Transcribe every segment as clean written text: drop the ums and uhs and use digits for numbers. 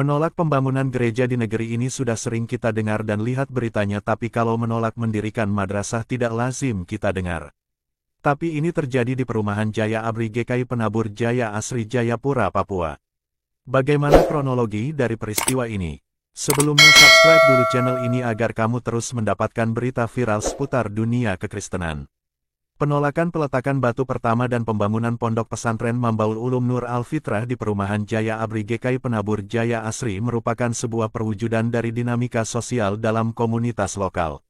Menolak pembangunan gereja di negeri ini sudah sering kita dengar dan lihat beritanya, tapi kalau menolak mendirikan madrasah tidak lazim kita dengar. Tapi ini terjadi di Perumahan Jaya Abri GKI Penabur Jaya Asri Jayapura, Papua. Bagaimana kronologi dari peristiwa ini? Sebelumnya subscribe dulu channel ini agar kamu terus mendapatkan berita viral seputar dunia kekristenan. Penolakan peletakan batu pertama dan pembangunan pondok pesantren Mambaul Ulum Nur Al-Fitrah di Perumahan Jaya Abri GKI Penabur Jaya Asri merupakan sebuah perwujudan dari dinamika sosial dalam komunitas lokal.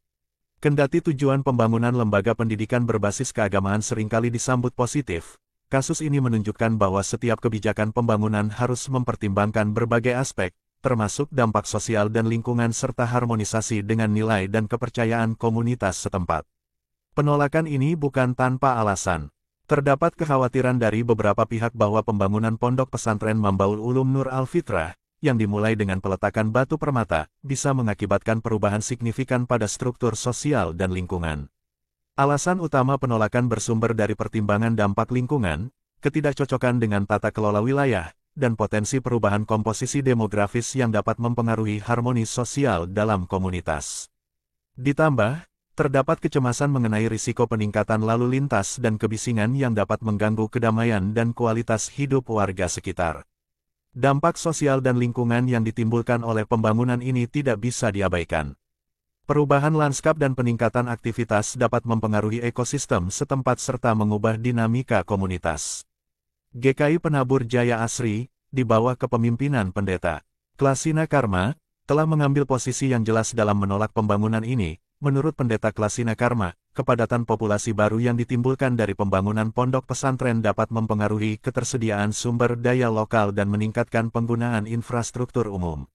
Kendati tujuan pembangunan lembaga pendidikan berbasis keagamaan seringkali disambut positif, kasus ini menunjukkan bahwa setiap kebijakan pembangunan harus mempertimbangkan berbagai aspek, termasuk dampak sosial dan lingkungan serta harmonisasi dengan nilai dan kepercayaan komunitas setempat. Penolakan ini bukan tanpa alasan. Terdapat kekhawatiran dari beberapa pihak bahwa pembangunan pondok pesantren Mambaul Ulum Nur Al-Fitrah, yang dimulai dengan peletakan batu permata, bisa mengakibatkan perubahan signifikan pada struktur sosial dan lingkungan. Alasan utama penolakan bersumber dari pertimbangan dampak lingkungan, ketidakcocokan dengan tata kelola wilayah, dan potensi perubahan komposisi demografis yang dapat mempengaruhi harmoni sosial dalam komunitas. Ditambah, terdapat kecemasan mengenai risiko peningkatan lalu lintas dan kebisingan yang dapat mengganggu kedamaian dan kualitas hidup warga sekitar. Dampak sosial dan lingkungan yang ditimbulkan oleh pembangunan ini tidak bisa diabaikan. Perubahan lanskap dan peningkatan aktivitas dapat mempengaruhi ekosistem setempat serta mengubah dinamika komunitas. GKI Penabur Jaya Asri, di bawah kepemimpinan Pendeta Klasina Karma, telah mengambil posisi yang jelas dalam menolak pembangunan ini. Menurut Pendeta Klasina Karma, kepadatan populasi baru yang ditimbulkan dari pembangunan pondok pesantren dapat mempengaruhi ketersediaan sumber daya lokal dan meningkatkan penggunaan infrastruktur umum.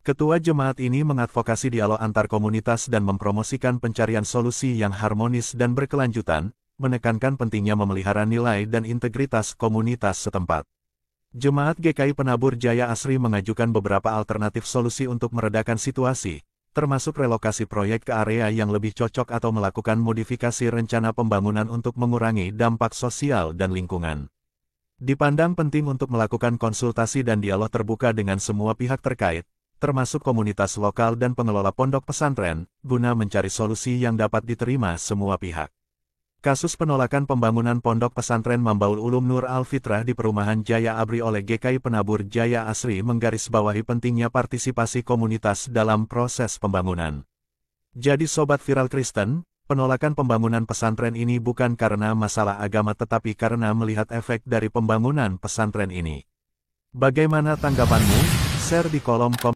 Ketua jemaat ini mengadvokasi dialog antar komunitas dan mempromosikan pencarian solusi yang harmonis dan berkelanjutan, menekankan pentingnya memelihara nilai dan integritas komunitas setempat. Jemaat GKI Penabur Jaya Asri mengajukan beberapa alternatif solusi untuk meredakan situasi, termasuk relokasi proyek ke area yang lebih cocok atau melakukan modifikasi rencana pembangunan untuk mengurangi dampak sosial dan lingkungan. Dipandang penting untuk melakukan konsultasi dan dialog terbuka dengan semua pihak terkait, termasuk komunitas lokal dan pengelola pondok pesantren, guna mencari solusi yang dapat diterima semua pihak. Kasus penolakan pembangunan pondok pesantren Mambaul Ulum Nur Al-Fitrah di Perumahan Jaya Abri oleh GKI Penabur Jaya Asri menggarisbawahi pentingnya partisipasi komunitas dalam proses pembangunan. Jadi Sobat Viral Kristen, penolakan pembangunan pesantren ini bukan karena masalah agama tetapi karena melihat efek dari pembangunan pesantren ini. Bagaimana tanggapanmu? Share di kolom komentar.